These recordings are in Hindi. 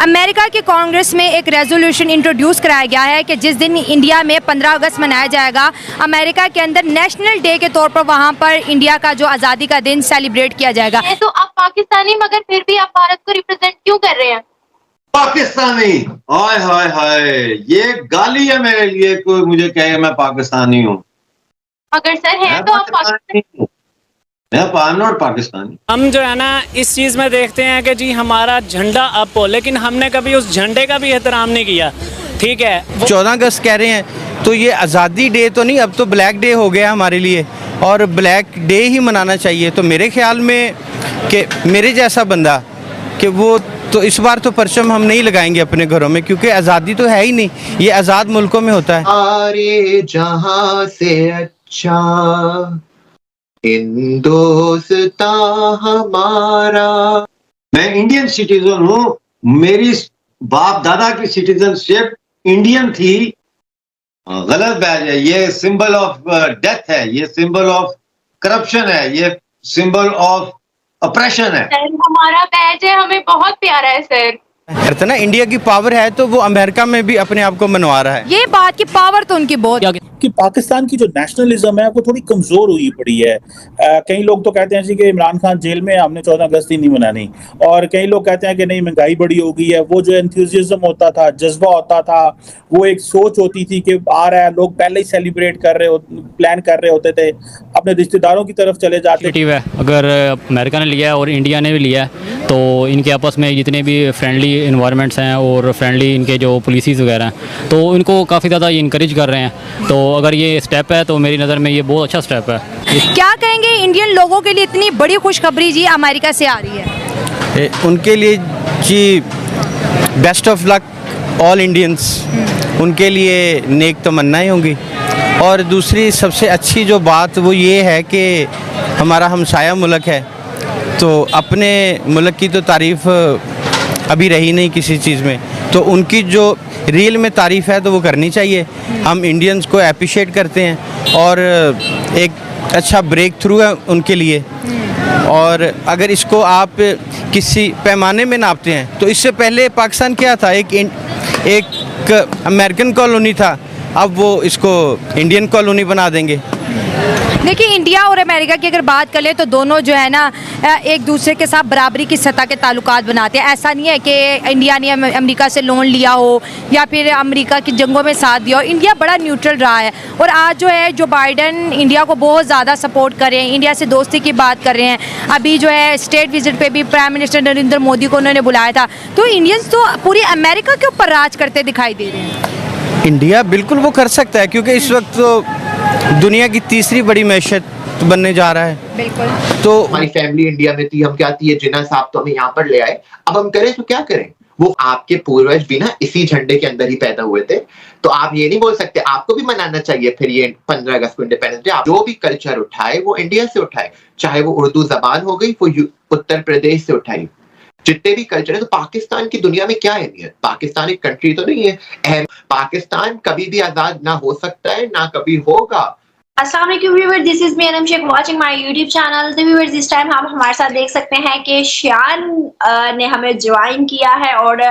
अमेरिका की कांग्रेस में एक रेजोल्यूशन इंट्रोड्यूस कराया गया है कि जिस दिन इंडिया में 15 अगस्त मनाया जाएगा, अमेरिका के अंदर नेशनल डे के तौर पर वहां पर इंडिया का जो आज़ादी का दिन सेलिब्रेट किया जाएगा। तो आप पाकिस्तानी, मगर फिर भी आप भारत को रिप्रेजेंट क्यों कर रहे हैं? पाकिस्तानी, हाय हाय हाय, ये गाली है मेरे लिए कोई मुझे कहे मैं पाकिस्तानी हूँ। अगर सर है तो आप पाकिस्तानी। मैं नॉट पाकिस्तानी। हम जो है ना इस चीज़ में देखते हैं कि जी हमारा झंडा अप हो, लेकिन हमने कभी उस झंडे का भी एहतराम नहीं किया। ठीक है, 14 अगस्त कह रहे हैं तो ये आज़ादी डे तो नहीं, अब तो ब्लैक डे हो गया हमारे लिए और ब्लैक डे ही मनाना चाहिए। तो मेरे ख्याल में कि मेरे जैसा बंदा कि वो तो इस बार तो परचम हम नहीं लगाएंगे अपने घरों में, क्योंकि आज़ादी तो है ही नहीं, ये आज़ाद मुल्कों में होता है। सारे जहां से अच्छा हिंदुस्तान हमारा। मैं इंडियन सिटीजन हूँ, मेरी बाप दादा की सिटीजनशिप इंडियन थी। गलत बैज है, ये सिंबल ऑफ डेथ है, ये सिंबल ऑफ करप्शन है, ये सिंबल ऑफ ऑपरेशन है। सर हमारा बैज है, हमें बहुत प्यारा है सर। करते ना इंडिया की पावर है तो वो अमेरिका में भी अपने आप को मनवा रहा है। ये बात की पावर तो उनकी बहुत कि पाकिस्तान की जो नेशनलिज्म है वो थोड़ी कमजोर हुई पड़ी है। कई लोग तो कहते हैं जी कि इमरान खान जेल में, हमने 14 अगस्त ही नहीं मनानी, और कई लोग कहते हैं कि नहीं महंगाई बड़ी हो गई है। वो जो एंथुसियाज्म होता था, जज्बा होता था, वो एक सोच होती थी कि आ रहा है, लोग पहले ही सेलिब्रेट कर रहे प्लान कर रहे होते थे, अपने रिश्तेदारों की तरफ चले जाते थे। अगर अमेरिका ने लिया है और इंडिया ने भी लिया है तो इनके आपस में जितने भी फ्रेंडली इन्वायरमेंट्स हैं और फ्रेंडली इनके जो पॉलिसीज़ वगैरह हैं तो इनको काफ़ी ज़्यादा ये इनकरेज कर रहे हैं। तो अगर ये स्टेप है तो मेरी नज़र में ये बहुत अच्छा स्टेप है। क्या कहेंगे इंडियन लोगों के लिए इतनी बड़ी खुशखबरी जी अमेरिका से आ रही है? उनके लिए जी best of luck all Indians, उनके लिए नेक तमन्नाएं होंगी। और दूसरी सबसे अच्छी जो बात वो ये है कि हमारा हमसाया मुल्क है, तो अपने मुल्क की तो तारीफ़ अभी रही नहीं किसी चीज़ में, तो उनकी जो रियल में तारीफ़ है तो वो करनी चाहिए। हम इंडियंस को अप्रिशिएट करते हैं और एक अच्छा ब्रेक थ्रू है उनके लिए। और अगर इसको आप किसी पैमाने में नापते हैं तो इससे पहले पाकिस्तान क्या था, एक अमेरिकन कॉलोनी था, अब वो इसको इंडियन कॉलोनी बना देंगे। देखिए इंडिया और अमेरिका की अगर बात कर ले तो दोनों जो है ना एक दूसरे के साथ बराबरी की सतह के ताल्लुकात बनाते हैं। ऐसा नहीं है कि इंडिया ने अमेरिका से लोन लिया हो या फिर अमेरिका की जंगों में साथ दिया हो। इंडिया बड़ा न्यूट्रल रहा है और आज जो है जो बाइडन इंडिया को बहुत ज़्यादा सपोर्ट कर रहे हैं, इंडिया से दोस्ती की बात कर रहे हैं। अभी जो है स्टेट विजिट पे भी प्राइम मिनिस्टर नरेंद्र मोदी को उन्होंने बुलाया था। तो इंडियंस तो पूरी अमेरिका के ऊपर राज करते दिखाई दे रहे हैं। इंडिया बिल्कुल वो कर सकता है, क्योंकि इस वक्त तो दुनिया की तीसरी बड़ी मैशत बनने जा रहा है। बिल्कुल। तो हमारी फैमिली इंडिया में थी, हम क्या थी, ये जिन्ना साहब तो हमें यहाँ पर ले आए, अब हम करें तो क्या करें? वो आपके पूर्वज भी ना इसी झंडे के अंदर ही पैदा हुए थे, तो आप ये नहीं बोल सकते। आपको भी मनाना चाहिए फिर ये 15 अगस्त को इंडिपेंडेंस डे। जो भी कल्चर उठाए वो इंडिया से उठाए, चाहे वो उर्दू जबान हो गई, वो उत्तर प्रदेश से उठाई, जितने भी कल्चर है। तो पाकिस्तान की दुनिया में क्या अहमियत? पाकिस्तान एक कंट्री तो नहीं है। पाकिस्तान कभी भी आजाद ना हो सकता है, ना कभी होगा। अस्सलाम वालेकुम viewers, this is me Anam Shaikh watching my YouTube channel. तो व्यूअर्स इस टाइम आप हमारे साथ देख सकते हैं कि शियान ने हमें ज्वाइन किया है और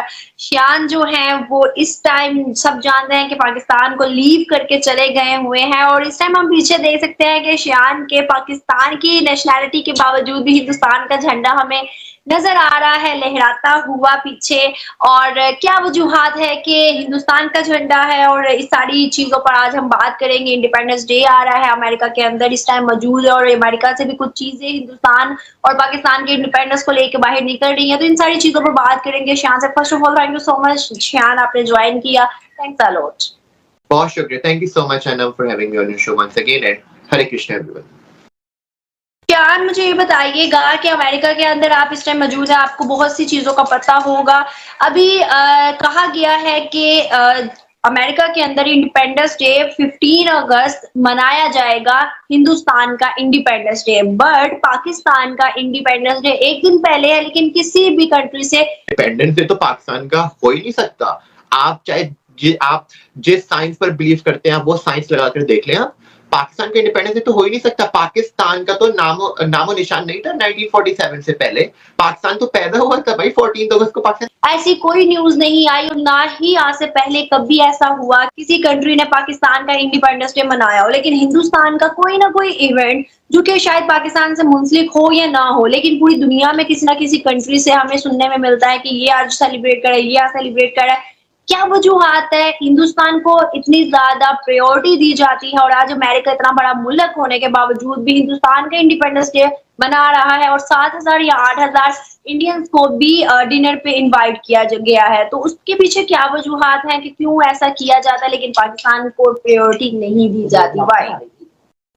शियान जो है वो इस टाइम सब जानते हैं कि पाकिस्तान को लीव करके चले गए हुए हैं। और इस टाइम हम पीछे देख सकते हैं कि शियान के पाकिस्तान की नेशनैलिटी के बावजूद भी हिंदुस्तान का झंडा हमें नजर आ रहा है लहराता हुआ पीछे। और क्या वजूहात है कि हिंदुस्तान का झंडा है, और इस सारी चीजों पर आज हम बात करेंगे। इंडिपेंडेंस डे आ रहा है, अमेरिका के अंदर इस टाइम मौजूद है और अमेरिका से भी कुछ चीजें हिंदुस्तान और पाकिस्तान के इंडिपेंडेंस को लेकर बाहर निकल रही है। तो इन सारी चीजों पर बात करेंगे शियान से। First of all thank you so much Shiyan, आपने ज्वाइन किया, थैंक्स अ लॉट। बहुत शुक्रिया, thank you so much Anam for having me on your show once again and Hare Krishna everyone. Shiyan मुझे ये बताइएगा कि अमेरिका के अंदर आप इस टाइम मौजूद है, आपको बहुत सी चीजों का पता होगा। अभी कहा गया है कि अमेरिका के अंदर इंडिपेंडेंस डे 15 अगस्त मनाया जाएगा, हिंदुस्तान का इंडिपेंडेंस डे। बट पाकिस्तान का इंडिपेंडेंस डे एक दिन पहले है, लेकिन किसी भी कंट्री से इंडिपेंडेंस डे तो पाकिस्तान का हो ही नहीं सकता। आप चाहे आप जिस साइंस पर बिलीव करते हैं, आप वो साइंस लगाकर देख लें। आप पाकिस्तान का इंडिपेंडेंस तो हो ही नहीं सकता। पाकिस्तान का तो नामो निशान नहीं था 1947 से पहले। पाकिस्तान तो पैदा हुआ था भाई 14 अगस्त को पाकिस्तान। ऐसी कोई न्यूज नहीं आई और ना ही आज से पहले कभी ऐसा हुआ किसी कंट्री ने पाकिस्तान का इंडिपेंडेंस डे मनाया हो। लेकिन हिंदुस्तान का कोई ना कोई इवेंट जो कि शायद पाकिस्तान से मुंसलिक हो या ना हो, लेकिन पूरी दुनिया में किसी ना किसी कंट्री से हमें सुनने में मिलता है कि ये आज सेलिब्रेट करे, ये आज सेलिब्रेट करे। क्या वजूहात है? हिंदुस्तान को इतनी ज्यादा प्रायोरिटी दी जाती है और आज अमेरिका इतना बड़ा मुल्क होने के बावजूद भी हिंदुस्तान का इंडिपेंडेंस डे मना रहा है और 7,000 या 8,000 इंडियंस को भी डिनर पे इनवाइट किया गया है। तो उसके पीछे क्या वजूहात हैं कि क्यों ऐसा किया जाता है लेकिन पाकिस्तान को प्रायोरिटी नहीं दी जाती? वाई?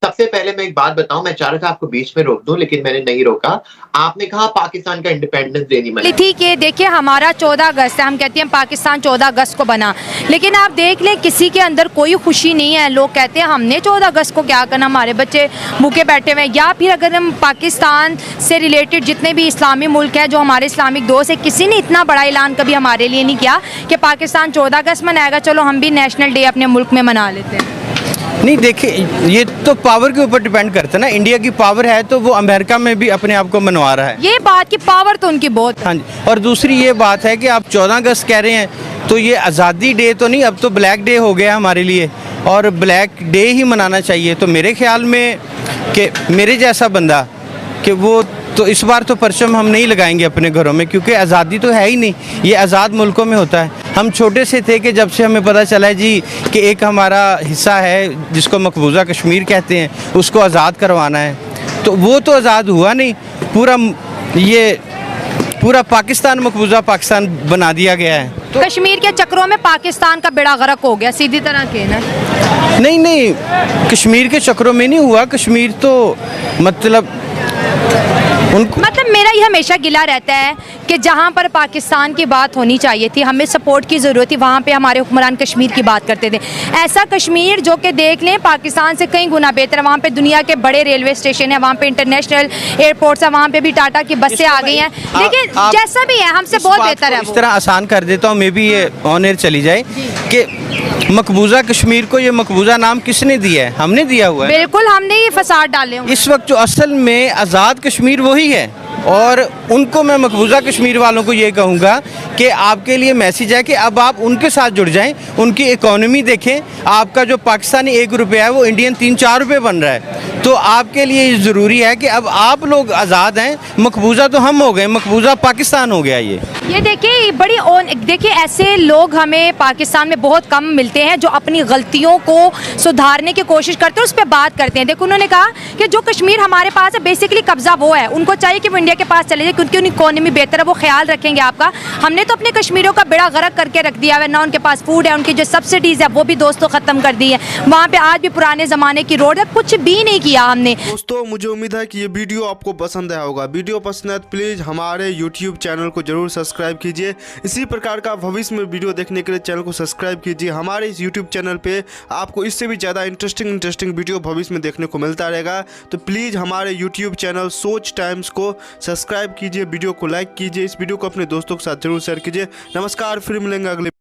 सबसे पहले मैं एक बात बताऊं, मैं चाह रहा था आपको बीच में रोक दूं लेकिन मैंने नहीं रोका। आपने कहा पाकिस्तान का इंडिपेंडेंस डे नहीं मनाया। ठीक है, देखिए हमारा 14 अगस्त है, हम कहते हैं पाकिस्तान 14 अगस्त को बना, लेकिन आप देख लें किसी के अंदर कोई खुशी नहीं है। लोग कहते हैं हमने 14 अगस्त को क्या करना, हमारे बच्चे भूखे बैठे हुए हैं। या फिर अगर हम पाकिस्तान से रिलेटेड जितने भी इस्लामी मुल्क हैं, जो हमारे इस्लामिक दोस्त है, किसी ने इतना बड़ा ऐलान कभी हमारे लिए नहीं किया कि पाकिस्तान 14 अगस्त मनाएगा, चलो हम भी नेशनल डे अपने मुल्क में मना लेते हैं। नहीं देखिए, ये तो पावर के ऊपर डिपेंड करता है ना। इंडिया की पावर है तो वो अमेरिका में भी अपने आप को मनवा रहा है। ये बात की पावर तो उनकी बहुत है। हाँ जी, और दूसरी ये बात है कि आप 14 अगस्त कह रहे हैं तो ये आज़ादी डे तो नहीं, अब तो ब्लैक डे हो गया हमारे लिए और ब्लैक डे ही मनाना चाहिए। तो मेरे ख्याल में कि मेरे जैसा बंदा कि वो तो इस बार तो परचम हम नहीं लगाएंगे अपने घरों में, क्योंकि आज़ादी तो है ही नहीं। ये आज़ाद मुल्कों में होता है। हम छोटे से थे कि जब से हमें पता चला है जी कि एक हमारा हिस्सा है जिसको मकबूजा कश्मीर कहते हैं, उसको आज़ाद करवाना है, तो वो तो आज़ाद हुआ नहीं। पूरा पाकिस्तान मकबूजा पाकिस्तान बना दिया गया है। तो कश्मीर के चक्रों में पाकिस्तान का बेड़ा गर्क हो गया, सीधी तरह कहना। नहीं, कश्मीर के चक्रों में नहीं हुआ। कश्मीर तो मतलब मेरा ये हमेशा गिला रहता है कि जहाँ पर पाकिस्तान की बात होनी चाहिए थी, हमें सपोर्ट की ज़रूरत थी, वहाँ पे हमारे हुक्मरान कश्मीर की बात करते थे। ऐसा कश्मीर जो कि देख लें पाकिस्तान से कई गुना बेहतर है। वहाँ पे दुनिया के बड़े रेलवे स्टेशन है, वहाँ पे इंटरनेशनल एयरपोर्ट्स है, वहाँ पे भी टाटा की बसें आ गई हैं। लेकिन जैसा भी है हमसे बहुत बेहतर है। इस तरह आसान कर देता हूँ, मे भी ये ऑन एयर चली जाए कि मकबूजा कश्मीर को ये मकबूजा नाम किसने दिया है? हमने दिया हुआ है। बिल्कुल, हमने ये फसाद डाले हुए। इस वक्त जो असल में आज़ाद कश्मीर वही है और उनको मैं मकबूजा कश्मीर वालों को ये कहूँगा कि आपके लिए मैसेज है कि अब आप उनके साथ जुड़ जाएं, उनकी इकोनॉमी देखें। आपका जो पाकिस्तानी 1 रुपया है वो इंडियन 3-4 रुपये बन रहा है। तो आपके लिए ज़रूरी है कि अब आप लोग आज़ाद हैं। मकबूजा तो हम हो गए, मकबूजा पाकिस्तान हो गया। ये देखिए देखिए ऐसे लोग हमें पाकिस्तान में बहुत कम मिलते हैं जो अपनी गलतियों को सुधारने की कोशिश करते हैं, उस पर बात करते हैं। देखो उन्होंने कहा कि जो कश्मीर हमारे पास है बेसिकली कब्जा वो है, उनको चाहिए कि वो इंडिया के पास चले जाए क्योंकि उनकी इकोनॉमी बेहतर है, वो ख्याल रखेंगे आपका। हमने तो अपने कश्मीरियों का बेड़ा गर्क करके रख दिया है ना, उनके पास फूड है, उनकी जो सब्सिडीज़ है वो भी दोस्तों ख़त्म कर दी है। वहाँ पे आज भी पुराने ज़माने की रोड है, कुछ भी नहीं किया हमने। दोस्तों मुझे उम्मीद है कि ये वीडियो आपको पसंद आया होगा। वीडियो पसंद है तो प्लीज़ हमारे YouTube चैनल को जरूर सब्सक्राइब कीजिए। इसी प्रकार का भविष्य में वीडियो देखने के लिए चैनल को सब्सक्राइब कीजिए। हमारे इस YouTube चैनल पे आपको इससे भी ज़्यादा इंटरेस्टिंग वीडियो भविष्य में देखने को मिलता रहेगा। तो प्लीज़ हमारे YouTube चैनल सोच टाइम्स को सब्सक्राइब कीजिए, वीडियो को लाइक कीजिए, इस वीडियो को अपने दोस्तों के साथ जरूर शेयर कीजिए। नमस्कार, फिर मिलेंगे अगले